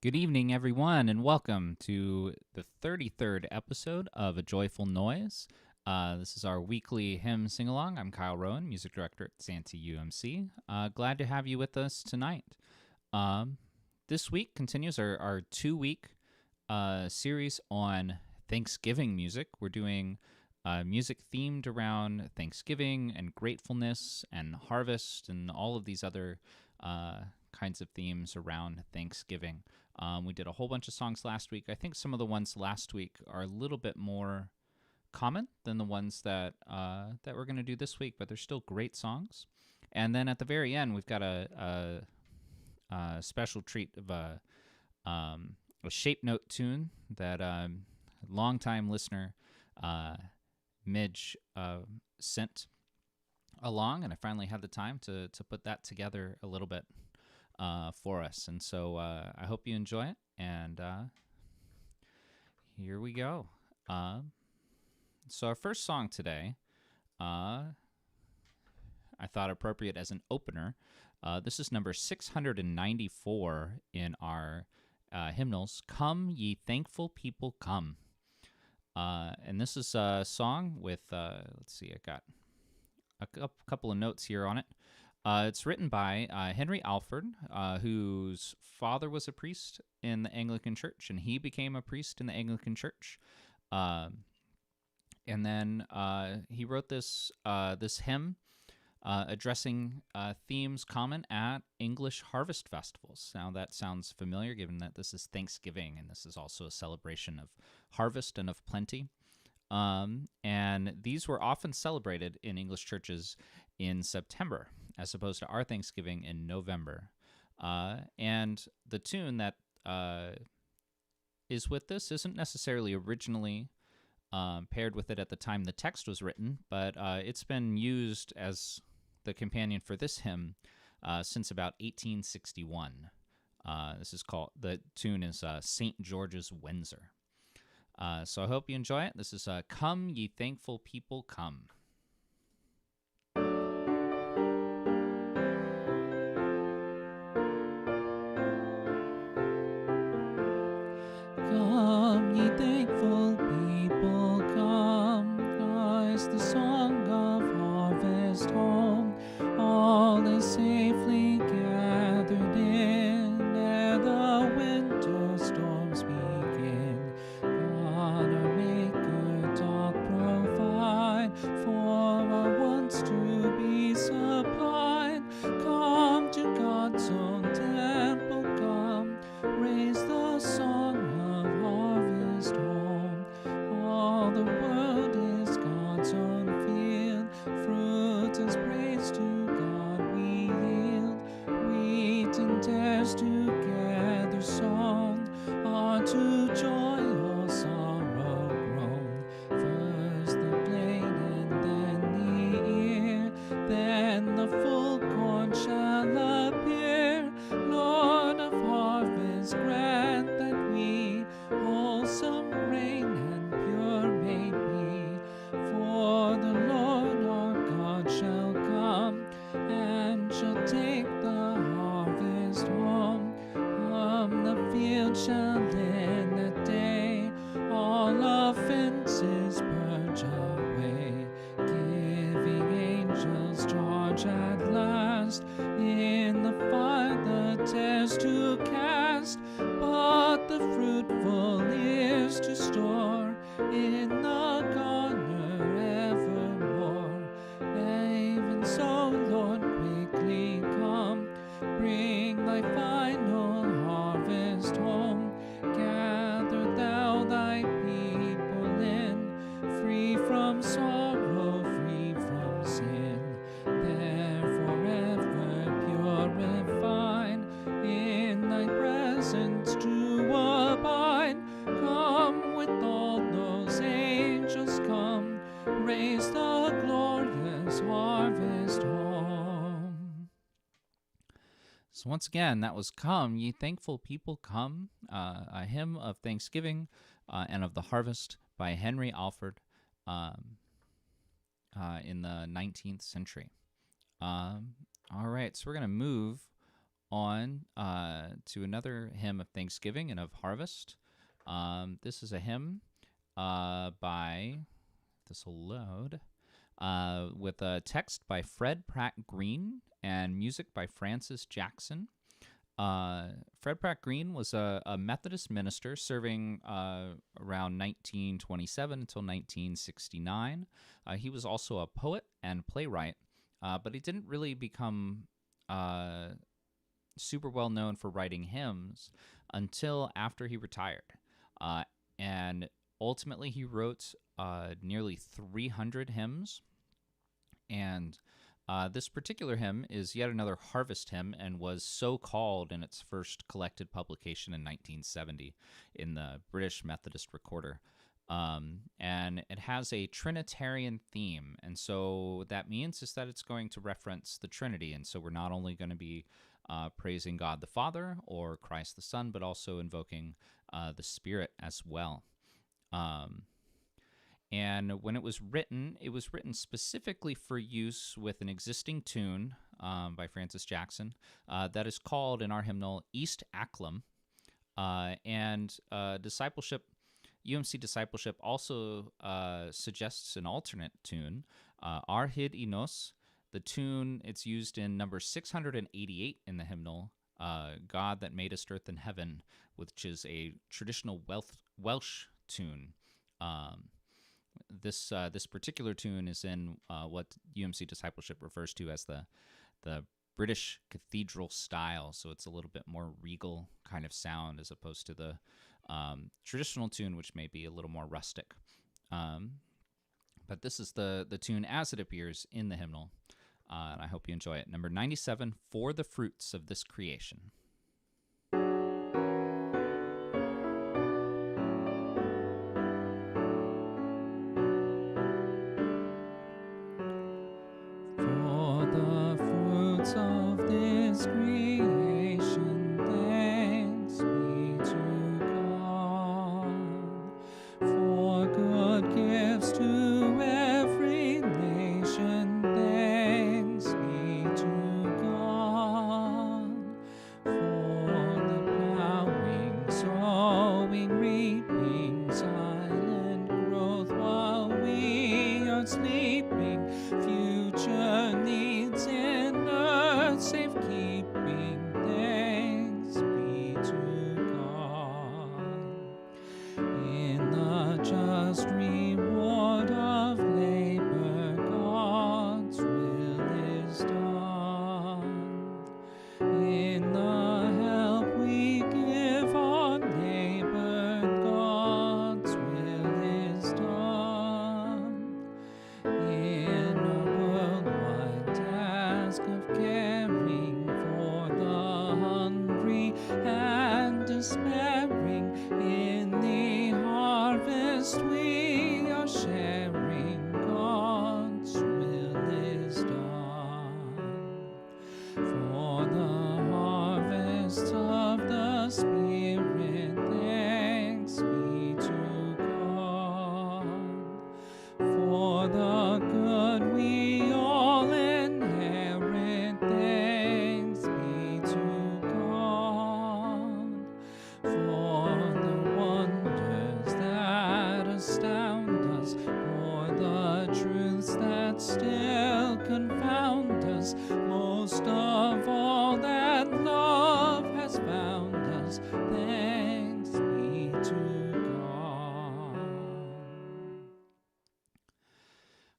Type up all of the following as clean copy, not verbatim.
Good evening, everyone, and welcome to the 33rd episode of A Joyful Noise. This is our weekly hymn sing along. I'm Kyle Rowan, music director at Santee UMC. Glad to have you with us tonight. This week continues our 2-week series on Thanksgiving music. We're doing music themed around Thanksgiving and gratefulness and harvest and all of these other kinds of themes around Thanksgiving. We did a whole bunch of songs last week. I think some of the ones last week are a little bit more common than the ones that we're going to do this week, but they're still great songs. And then at the very end, we've got a special treat of a shape note tune that longtime listener Midge sent along, and I finally had the time to put that together a little bit for us. And so I hope you enjoy it. And here we go. So our first song today, I thought appropriate as an opener. This is number 694 in our hymnals, Come Ye Thankful People Come. And this is a song with, let's see, I got a couple of notes here on it. It's written by Henry Alford, whose father was a priest in the Anglican Church, and he became a priest in the Anglican Church. And then he wrote this hymn addressing themes common at English harvest festivals. Now that sounds familiar, given that this is Thanksgiving, and this is also a celebration of harvest and of plenty. And these were often celebrated in English churches in September, as opposed to our Thanksgiving in November. And the tune that is with this isn't necessarily originally paired with it at the time the text was written, but it's been used as the companion for this hymn since about 1861. The tune is St. George's Windsor. So I hope you enjoy it. This is Come Ye Thankful People Come. Come, ye thankful people, come, rise the song of harvest home. All is safely gathered in, ere the winter storms begin. God our Maker doth provide for our wants to be supplied. Come to God's own temple, come, raise the song of harvest home. All the world is God's own field, fruit as praise to God we yield. Wheat and tares together sown are to joy or sorrow grown. First the blade and then the ear, then the full corn shall appear. Lord of harvest, grant that we wholesome grain and pure may be. For the Lord our God shall come, and shall take the harvest home. The field shall in that day all offenses purge away, giving angels charge at last in the fire the tares to cast, but the fruitful ears to store in the garner evermore. Even so, Lord, quickly come, bring thy final harvest home. Gather thou thy people in, free from sorrow, free from sin. There forever purified, in thy presence to abide. Come with all those angels, come, raise the glorious harvest home. So once again, that was Come Ye Thankful People Come, a hymn of thanksgiving and of the harvest by Henry Alford in the 19th century. All right, so we're going to move on to another hymn of thanksgiving and of harvest. This is a hymn by, this will load, with a text by Fred Pratt Green and music by Francis Jackson. Fred Pratt Green was a Methodist minister serving around 1927 until 1969. He was also a poet and playwright, but he didn't really become super well known for writing hymns until after he retired. And ultimately, he wrote nearly 300 hymns. And this particular hymn is yet another harvest hymn and was so called in its first collected publication in 1970 in the British Methodist Recorder. And it has a Trinitarian theme. And so that means is that it's going to reference the Trinity. And so we're not only going to be praising God the Father or Christ the Son, but also invoking the Spirit as well. And when it was written specifically for use with an existing tune by Francis Jackson that is called in our hymnal East Acklam. And discipleship, UMC Discipleship also suggests an alternate tune, Arhid Inos. The tune, it's used in number 688 in the hymnal, God that madest earth and heaven, which is a traditional Welsh tune. This particular tune is in what UMC Discipleship refers to as the British cathedral style, so it's a little bit more regal kind of sound as opposed to the traditional tune, which may be a little more rustic. But this is the tune as it appears in the hymnal, and I hope you enjoy it. Number 97, For the Fruits of This Creation. Of this creation, thanks be to God, for good gifts to every nation, thanks be to God, for the plowing, sowing, reaping, silent growth while we are sleeping, future needs in safekeeping, thanks be to God. In the just reward of labor, God's will is done. In the help we give our neighbor, God's will is done. In a worldwide task of caring for the hungry and despairing, in the harvest we are sharing, God's will is done. For the harvest of the Spirit, thanks be to God. For the good we all inherit, thanks be to God. For the wonders that astound us, for the truths that still confound us, most of all that love has found us, thanks be to God.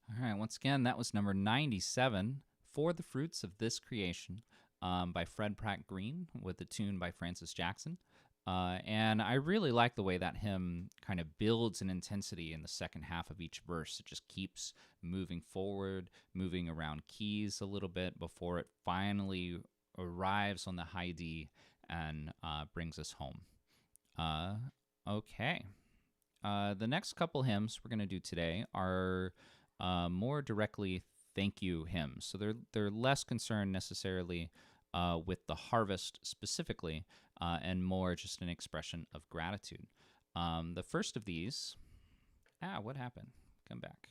All right, once again, that was number 97, For the Fruits of This Creation, by Fred Pratt Green, with a tune by Francis Jackson. And I really like the way that hymn kind of builds in intensity in the second half of each verse. It just keeps moving forward, moving around keys a little bit before it finally arrives on the high D and brings us home. Okay. The next couple hymns we're going to do today are more directly thank you hymns. So they're less concerned necessarily with the harvest specifically, and more just an expression of gratitude. The first of these, what happened? Come back.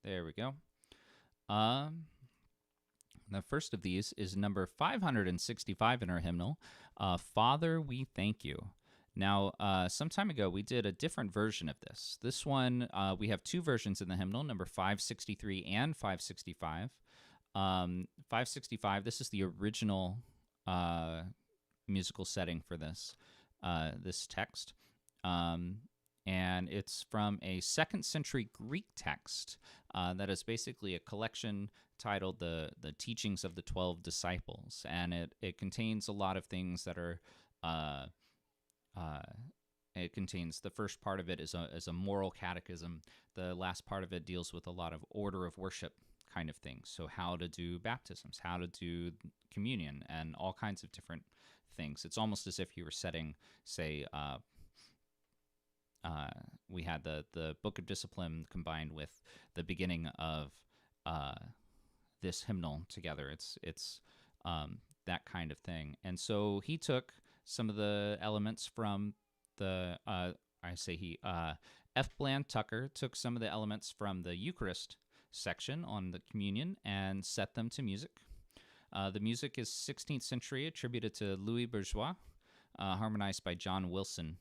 There we go. The first of these is number 565 in our hymnal, Father, We Thank You. Now, some time ago, we did a different version of this. This one, we have two versions in the hymnal, number 563 and 565. 565, this is the original musical setting for this text. And it's from a 2nd century Greek text that is basically a collection titled the Teachings of the 12 Disciples. And it contains a lot of things that are... it contains, the first part of it is a moral catechism. The last part of it deals with a lot of order of worship kind of things. So how to do baptisms, how to do communion, and all kinds of different things. It's almost as if you were setting, say, we had the Book of Discipline combined with the beginning of this hymnal together. It's that kind of thing. And so he took some of the elements from the, F. Bland Tucker took some of the elements from the Eucharist section on the communion and set them to music. The music is 16th century, attributed to Louis Bourgeois, harmonized by John Wilson.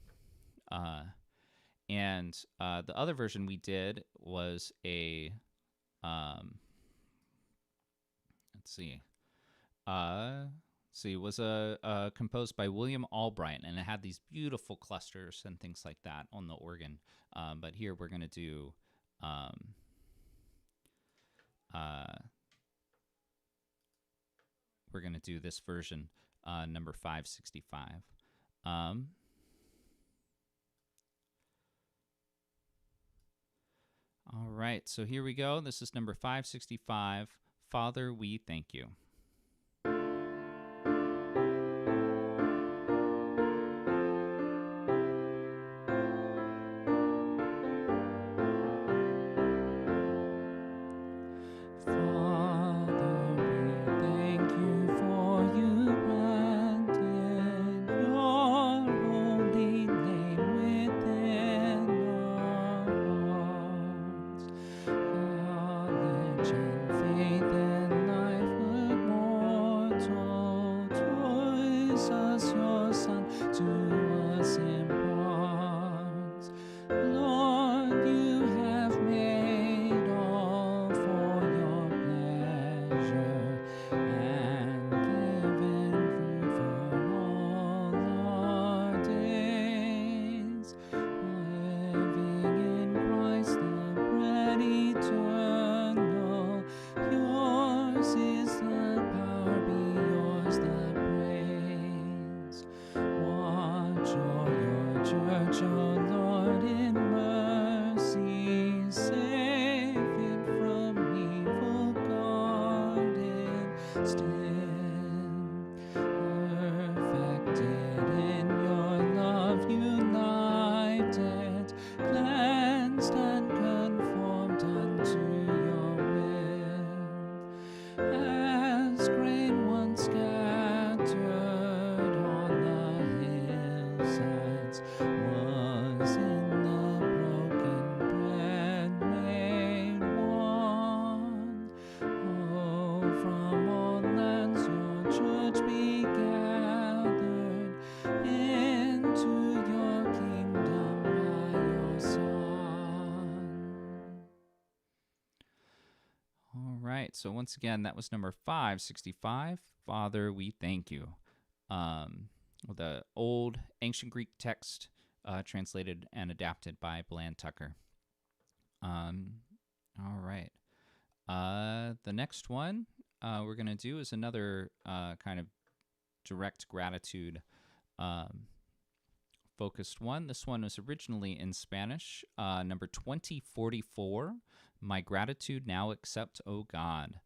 And the other version we did was was composed by William Albright, and it had these beautiful clusters and things like that on the organ. But here we're going to do this version, number 565. All right, so here we go. This is number 565, Father, We Thank You. So once again, that was number 565, Father, We Thank You. The old ancient Greek text translated and adapted by Bland Tucker. All right. The next one we're going to do is another kind of direct gratitude focused one. This one was originally in Spanish, number 2044, My Gratitude Now Accept, O God.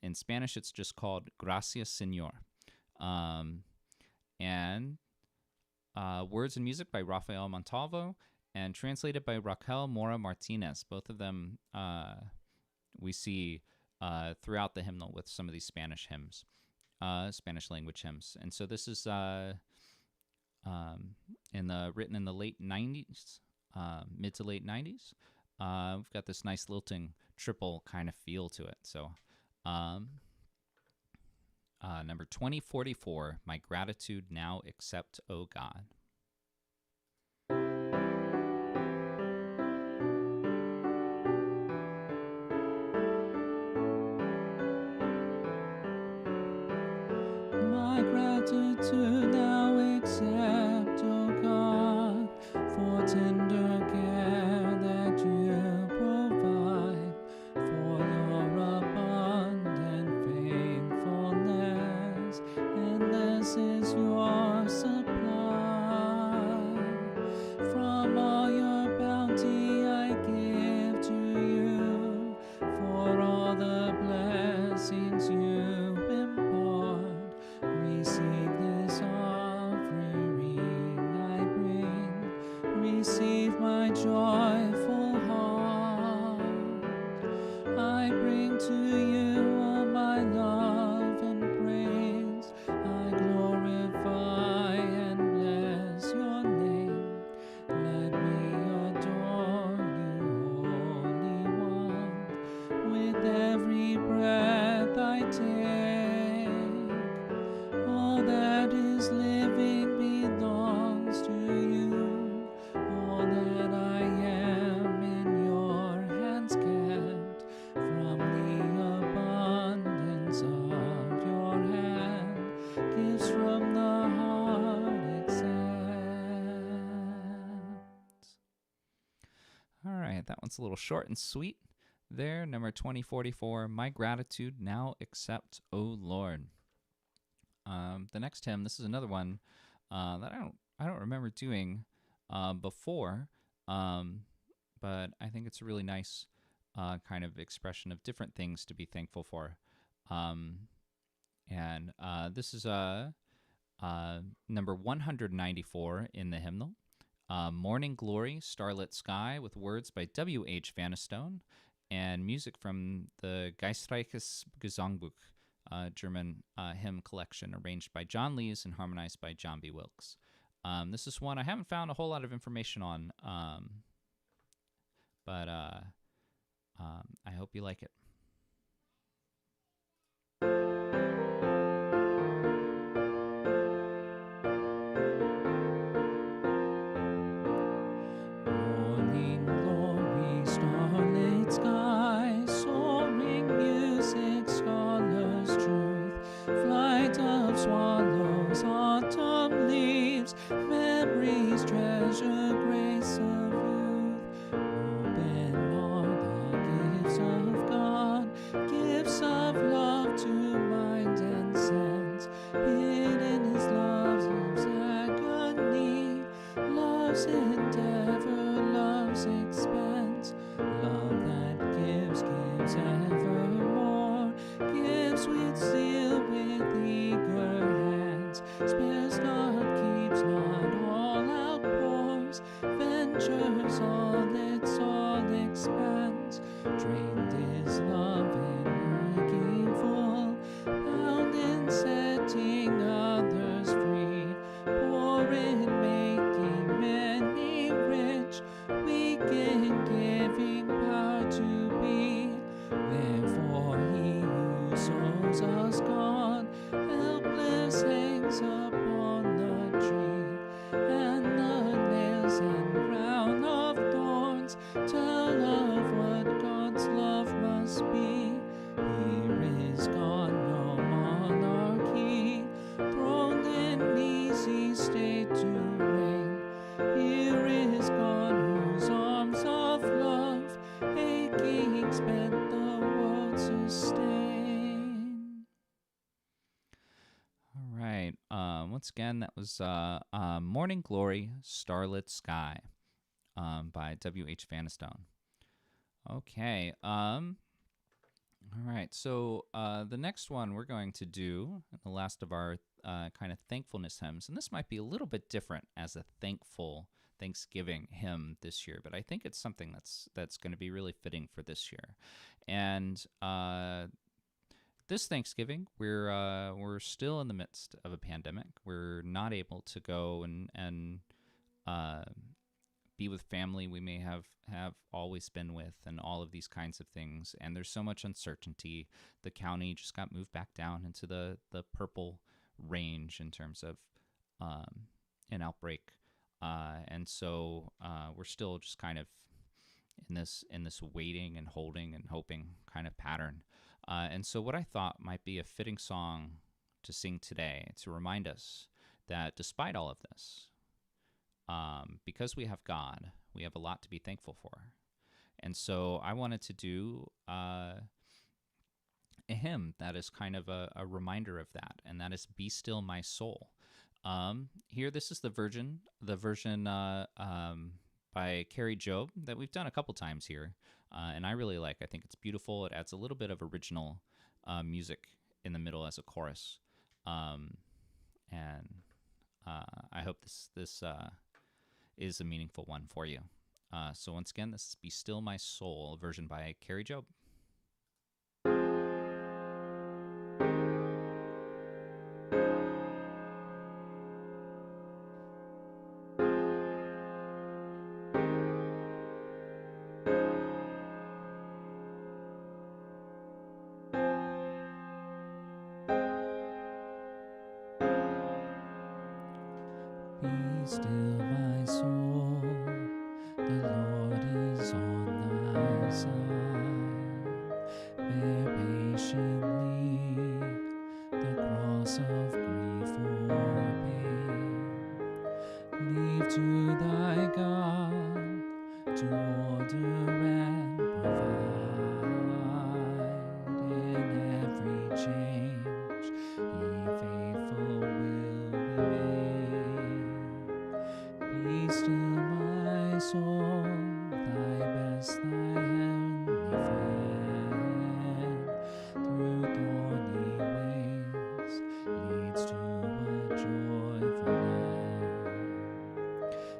In Spanish, it's just called Gracias, Señor. And words and music by Rafael Montalvo, and translated by Raquel Mora Martinez. Both of them we see throughout the hymnal with some of these Spanish hymns, Spanish language hymns. And so this is written in the late 90s, mid to late 90s. We've got this nice lilting triple kind of feel to it. So number 2044, My Gratitude Now Accept, O God. My gratitude now accept, O God, for tender care that you provide, for your abundant faithfulness, and this is your supply. From all your bounty I give to you, for all the blessings you impart. Receive this offering I bring, receive my joyful heart. I bring to you all my love and praise, I glorify and bless your name. Let me adore you, Holy One, with every breath I take. All that is living belongs to you. All that I am in your hands kept. From the abundance of your hand, gifts from the heart accept. All right, that one's a little short and sweet. There, number 2044, My Gratitude Now Accept, O Lord. The next hymn, this is another one that I don't remember doing before, but I think it's a really nice kind of expression of different things to be thankful for. And this is number 194 in the hymnal. Morning Glory, Starlit Sky, with words by W.H. Vanistone and music from the Geistreiches Gesangbuch, German hymn collection arranged by John Lees and harmonized by John B. Wilkes. This is one I haven't found a whole lot of information on, but I hope you like it. Morning glory, starlit sky, soaring music, scholars' truth, flight of swallows, autumn leaves, memories, treasure, grace of youth. Open are the gifts of God, gifts of love to mind and sense. Hidden is love's agony, love's endeavor, love's expense. Love that gives, gives evermore, gives with zeal, with eager hands. Spares not, keeps not, all outpours, ventures all expense. Drained is love in making full, bound in setting others free, poor in making many rich, weak in giving power to be. Therefore he who sows us God, helpless hangs upon the tree, and the nails and crown of thorns tell of what God's love must be. Here is God, no monarchy, throned in easy state to reign. Here is God, whose arms of love, aching, spent the world sustain. All right. Once again, that was Morning Glory, Starlit Sky by W.H. Vanistone. Okay. All right. So the next one we're going to do, the last of our kind of thankfulness hymns, and this might be a little bit different as a thankful Thanksgiving hymn this year, but I think it's something that's going to be really fitting for this year. And this Thanksgiving, we're still in the midst of a pandemic. We're not able to go and be with family we may have always been with, and all of these kinds of things. And there's so much uncertainty. The county just got moved back down into the purple range in terms of an outbreak, and so we're still just kind of in this waiting and holding and hoping kind of pattern. And so what I thought might be a fitting song to sing today to remind us that despite all of this, because we have God, we have a lot to be thankful for. And so I wanted to do a hymn that is kind of a reminder of that, and that is "Be Still My Soul." Here, this is the version by Carrie Job that we've done a couple times here, and I really like. I think it's beautiful. It adds a little bit of original music in the middle as a chorus, and I hope this is a meaningful one for you. So once again, this is "Be Still My Soul," a version by Carrie Job. Be still, my soul, the Lord is on thy side. Bear patiently the cross of grief or pain. Leave to thy God to order and provide. In every change, He faithful will remain. Be still, my soul, thy best, thy heavenly friend, through thorny ways leads to a joyful end.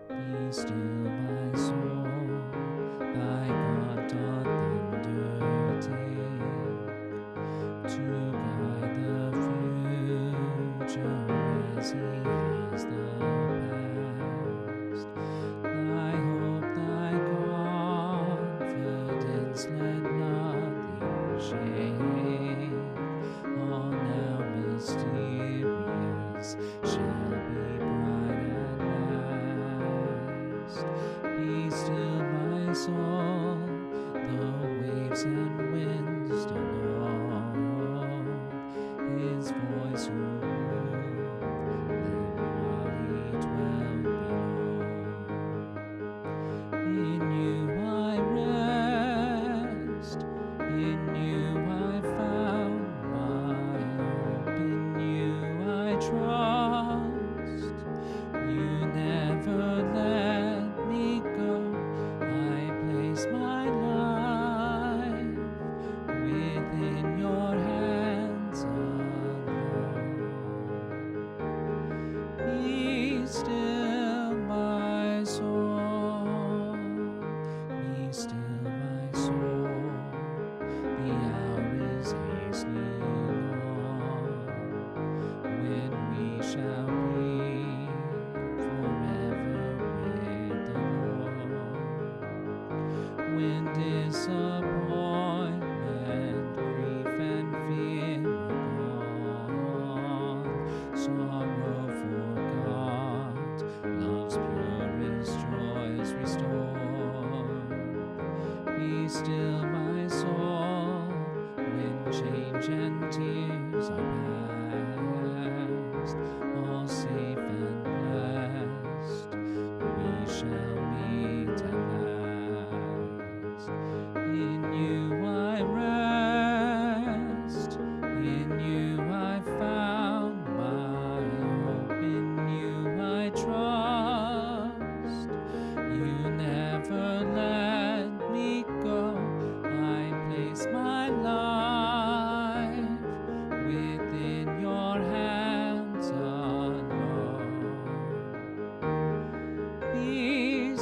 Be still, my soul, thy God doth undertake to guide the future as He has the past. Thy hope, thy confidence, let nothing shake. All now mysterious shall be bright at last. Be still, my soul, the waves and winds don't know His voice who ruled them while He dwelt below. In you I rest, in you I found my hope, in you I trust. You never let me go. I place my life within your hands alone. Be still, my soul. Be still, my soul. The hour is hastening on, when we shall be forever with the Lord. When disappointment, grief, and fear are gone, sorrow forgot, love's purest joys restored. Be still, my soul, when change and tears are past, all safe and blessed, we shall meet at last. In you I rest, in you I found my hope, in you I trust. You never let me go. I place my life within your hands alone. Be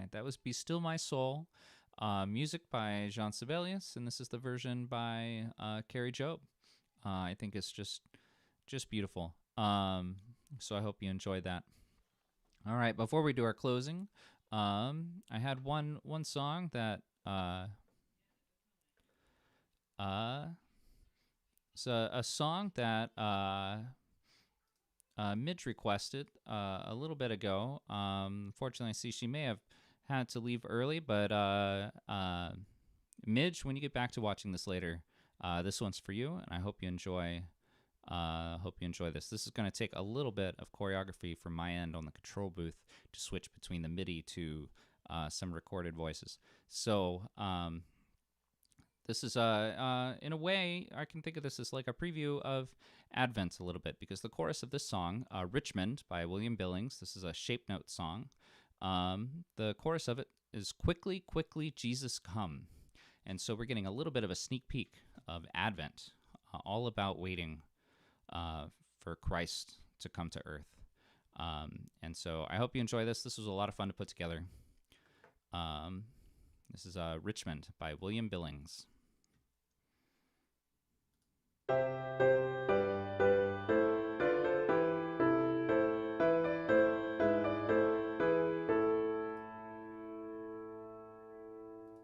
right, that was "Be Still My Soul," music by Jean Sibelius, and this is the version by Carrie Job. I think it's just beautiful. So I hope you enjoyed that. All right, before we do our closing, I had one song that it's a song that Midge requested a little bit ago. Fortunately, I see she may have had to leave early, but Midge, when you get back to watching this later, this one's for you, and I hope you enjoy. Hope you enjoy this. This is going to take a little bit of choreography from my end on the control booth to switch between the MIDI to some recorded voices. So this is in a way, I can think of this as like a preview of Advent a little bit, because the chorus of this song, Richmond by William Billings, this is a shape note song. The chorus of it is "Quickly, quickly, Jesus come." And so we're getting a little bit of a sneak peek of Advent, all about waiting for Christ to come to earth. And so I hope you enjoy this. This was a lot of fun to put together. This is Richmond by William Billings.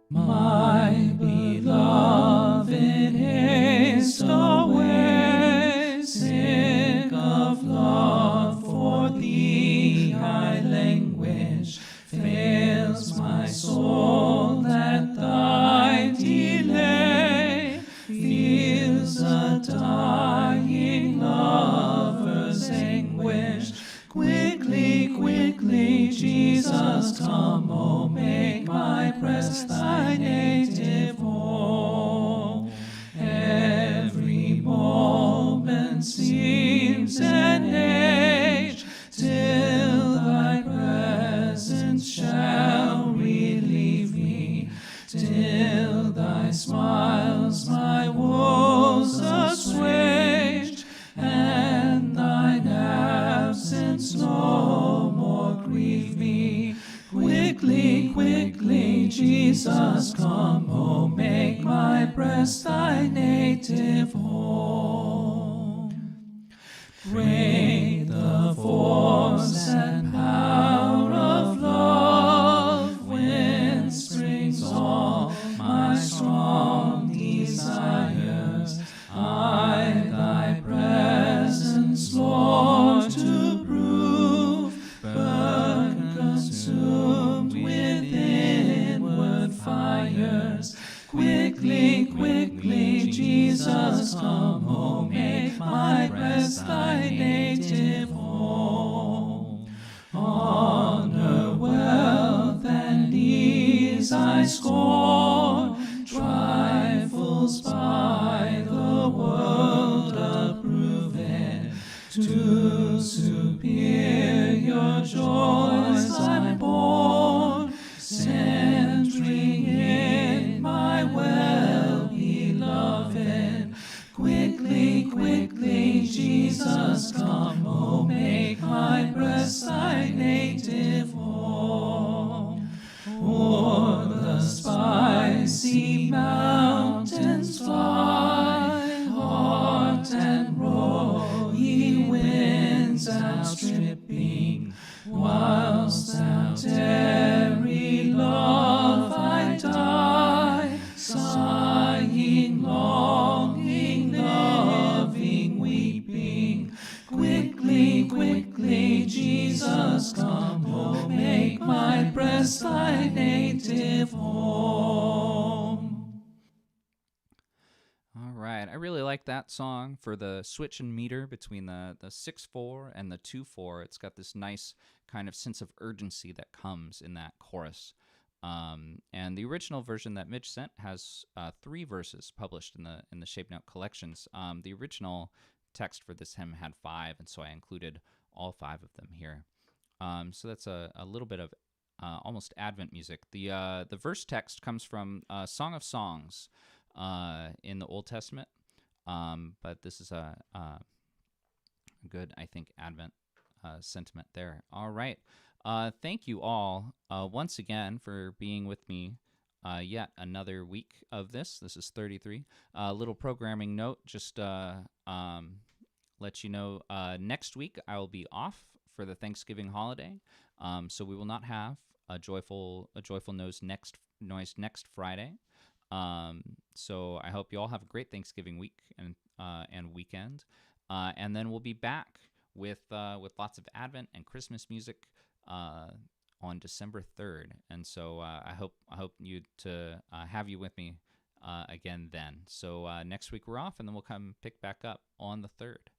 My beloved haste away, sick of love for thee I languish, fails my soul that thy delay, feels a dying lover's anguish. Quickly, quickly, Jesus, come, oh, make my breast thy native home. Every moment seems an age, till thy presence shall relieve me, till thy smiles my woes assuage, and thine absence no more grieve me. Quickly, quickly, Jesus, come, oh, make my breast thy native home. Great the force and power of love, whence springs all my strong desires. I thy presence, Lord, to prove, burn consumed with inward fires. Quickly, quickly, Jesus, come, oh, make my breast thy native home. Honor, wealth, and ease I scorn, trifles by the world approved. To superior joys I'm born, centering in my well-beloved. Quickly, quickly, Jesus, come, oh, make my breast thy native home. O'er the spicy mountains fly, heart and roe, ye winds outstripping, whilst thou tarry, love, I die, sighing, longing, loving, weeping. Quickly, quickly, Jesus, come, oh, make my breast thy native home. All right, I really like that song for the switch in meter between the 6/4 and the 2/4. It's got this nice kind of sense of urgency that comes in that chorus. And the original version that Mitch sent has 3 verses published in the Shape Note collections. The original text for this hymn had 5, and so I included all 5 of them here. So that's a little bit of almost Advent music. The verse text comes from Song of Songs in the Old Testament, but this is a good, I think, Advent sentiment there. All right. Thank you all once again for being with me yet another week of this. This is 33. Little programming note, just let you know next week I will be off for the Thanksgiving holiday, so we will not have a joyful noise next Friday. So I hope you all have a great Thanksgiving week and weekend, and then we'll be back with lots of Advent and Christmas music on December 3rd. And so I hope you to have you with me again then. So next week we're off, and then we'll come pick back up on the 3rd.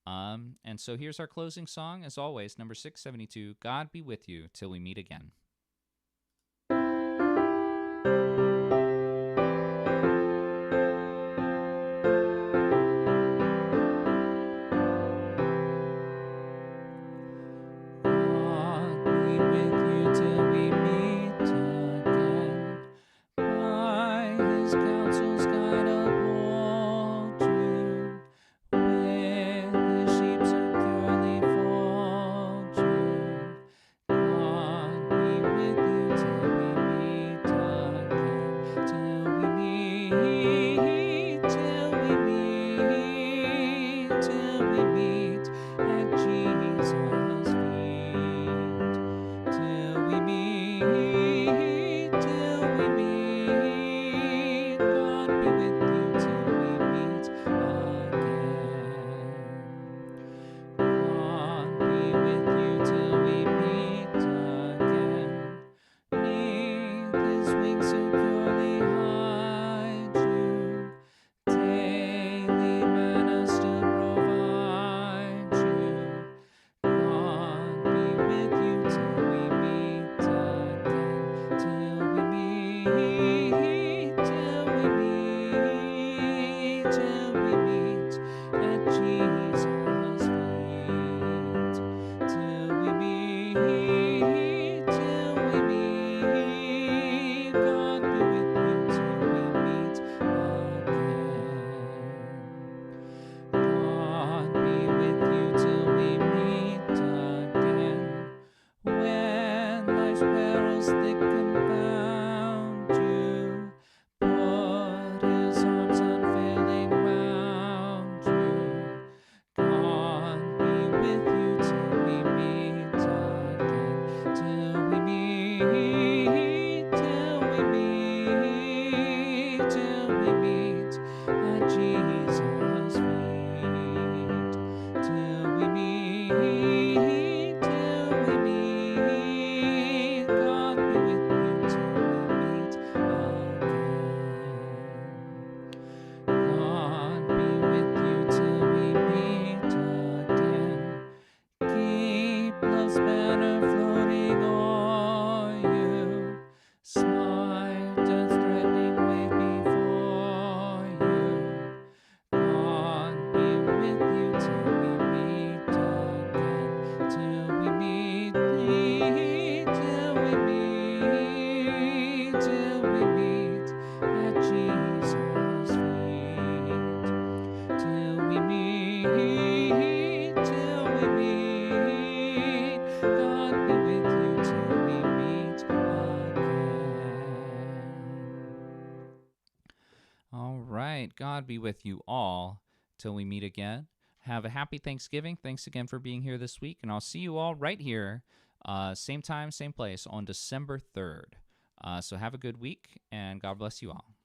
And so here's our closing song, as always, number 672, God Be With You Till We Meet Again. God be with you all till we meet again. Have a happy Thanksgiving. Thanks again for being here this week, and I'll see you all right here, same time, same place, on December 3rd. So have a good week, and God bless you all.